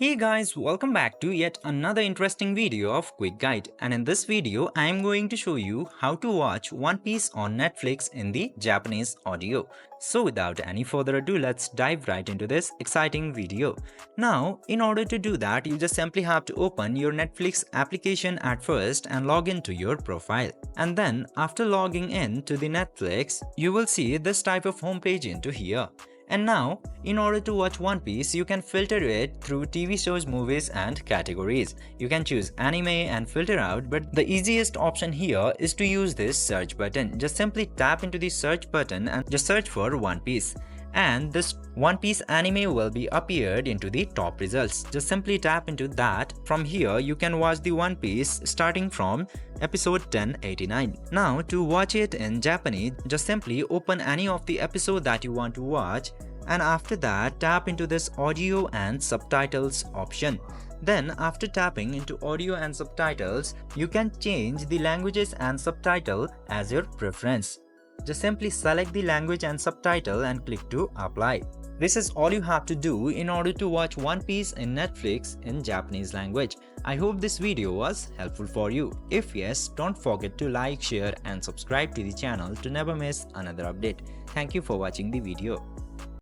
Hey guys, welcome back to yet another interesting video of Quick Guide, and in this video I am going to show you how to watch One Piece on Netflix in the Japanese audio. So without any further ado, let's dive right into this exciting video. Now, in order to do that, you just simply have to open your Netflix application at first and log into your profile. And then after logging in to the Netflix, you will see this type of homepage into here. And now, in order to watch One Piece, you can filter it through TV shows, movies and categories. You can choose anime and filter out, but the easiest option here is to use this search button. Just simply tap into the search button and just search for One Piece. And this One Piece anime will be appeared into the top results. Just simply tap into that. From here, you can watch the One Piece starting from episode 1089. Now, to watch it in Japanese, just simply open any of the episode that you want to watch, and after that, tap into this audio and subtitles option. Then, after tapping into audio and subtitles, you can change the languages and subtitle as your preference. Just simply select the language and subtitle and click to apply. This is all you have to do in order to watch One Piece in Netflix in Japanese language. I hope this video was helpful for you. If yes, don't forget to like, share and subscribe to the channel to never miss another update. Thank you for watching the video.